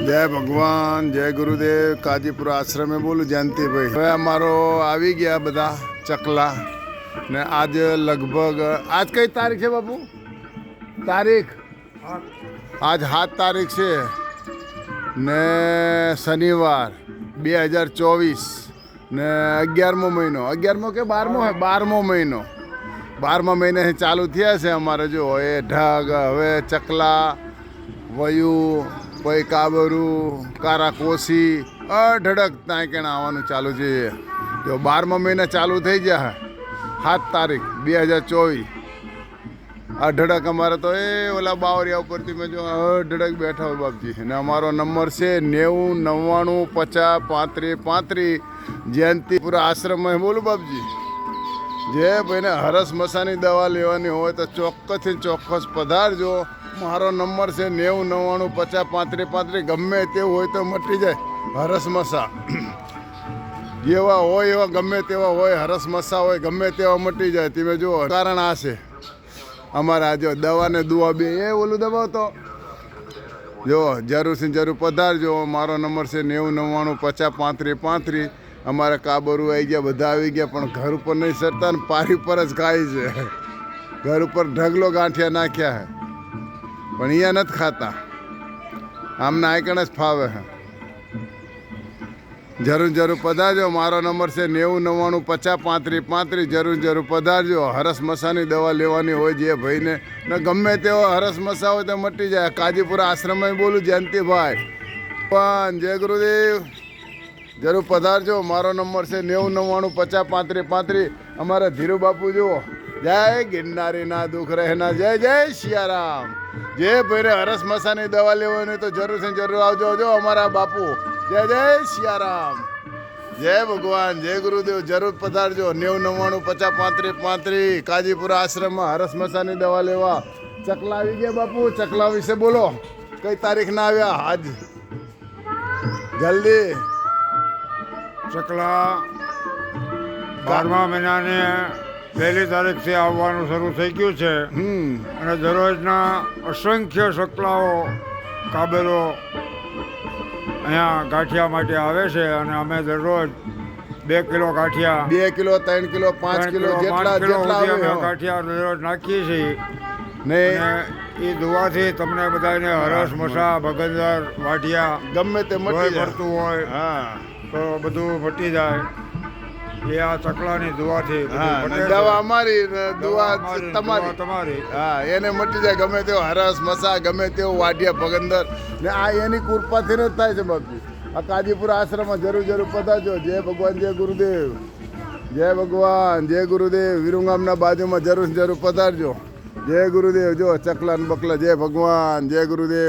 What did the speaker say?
જય ભગવાન, જય ગુરુદેવ. કાજીપુર આશ્રમે બોલું જયંતિભાઈ. હવે અમારો આવી ગયા બધા ચકલા ને આજ લગભગ આજ કઈ તારીખ છે બાપુ? તારીખ આજ 7 તારીખ છે ને શનિવાર 2024 ને 11મો મહિનો. 11મો કે 12મો? 12મો મહિનો. 12મા મહિને ચાલુ થયા છે અમારે. જો એ ઢગ, હવે ચકલા, વયુ, પછી કાબરું, કારાકોસી, અઢળક ત્યાં કેણા આવવાનું ચાલુ છે. જો 12મા મહિના ચાલુ થઈ ગયા 7 તારીખ 2024. અઢળક અમારે તો એ ઓલા બાવરિયા ઉપરથી મેં જો અઢળક બેઠા હોય બાપજી. અને અમારો નંબર છે 90 99 50 35 35. જયંતિપુર આશ્રમમાં બોલું બાપજી. જે ભાઈને હરસ મસાની દવા લેવાની હોય તો ચોક્કસથી ચોક્કસ પધારજો. મારો નંબર છે 90 99 50 35 35. ગમે તેવું હોય તો મટી જાય. હરસ મસા જેવા હોય એવા ગમે તેવા હોય, હરસ મસા હોય ગમે તેવા મટી જાય. તમે જુઓ કારણ આ છે અમારા. જો દવા ને દુઆ બે એ ઓલું દબાવ તો જો જરૂરથી જરૂર પધારજો. મારો નંબર છે 90 99 50 35 35. અમારા કાબરું આવી ગયા, બધા આવી ગયા, પણ ઘર ઉપર નહીં સરતા ને પારી પર જ ખાય છે. ઘર ઉપર ઢગલો ગાંઠિયા નાખ્યા છે પણ અહીંયા નથી ખાતા. આમના આઈકણ જ ફાવે છે. જરૂર પધારજો. મારો નંબર છે 90 99 50 35 35. જરૂર પધારજો. હરસ મસાની દવા લેવાની હોય જે ભાઈને ને ગમે તેવો હરસ મસા હોય તો મટી જાય. કાજીપુર આશ્રમમાં બોલું જયંતિભાઈ. પણ જય ગુરુદેવ. જરૂર પધારજો. મારો નંબર છે 90 99 50 35 35. અમારા ધીરુ બાપુ જુઓ. જય ગિરનારી ના દુઃખ રહેના. જય જય સિયારામ. જે ભાઈને હરસ મસાની દવા લેવાની તો જરૂર આવજો. જો અમારા બાપુ. જય જય સિયારામ. જય ભગવાન, જય ગુરુદેવ. જરૂર પધારજો. 90 99 50 35 35. કાજીપુર આશ્રમમાં હરસ મસાની દવા લેવા. ચકલા આવી ગયા બાપુ. ચકલા વિશે બોલો. કઈ તારીખ ના આવ્યા આજ? જલ્દી. ચકલા 12મા મહિનાને 1લી તારીખથી આવવાનું શરૂ થઈ ગયું છે. અને દરરોજના અસંખ્ય ચકલાઓ, કાબેલો અહીંયા ગાંઠિયા માટે આવે છે. અને અમે દરરોજ 2 કિલો ગાંઠિયા, 2 કિલો 3 કિલો 5 કિલો જેટલા અમે ગાંઠિયા દરરોજ નાખીએ છીએ. ને એ દુવાથી તમને બધાને હરસ મસા, ભગંદર, વાઢિયા ગમે તે મટી પડતું હોય હા તો બધું મટી જાય. એ આ ચકલાની દુવાથી દવા અમારી, દુઆ તમારી. હા, એને મટી જાય. ગમે તેવો હરસ મસા, ગમે તેવું વાઢિયા, ભગંદર ને આ એની કૃપાથી જ થાય છે બાપજી. આ કાજીપુર આશ્રમમાં જરૂર પધારજો. જય ભગવાન, જય ગુરુદેવ. જય ભગવાન, જય ગુરુદેવ. વિરુંગામના બાજુમાં જરૂર પધારજો. જય ગુરુદેવ. જો ચકલા ને બકલા. જય ભગવાન, જય ગુરુદેવ.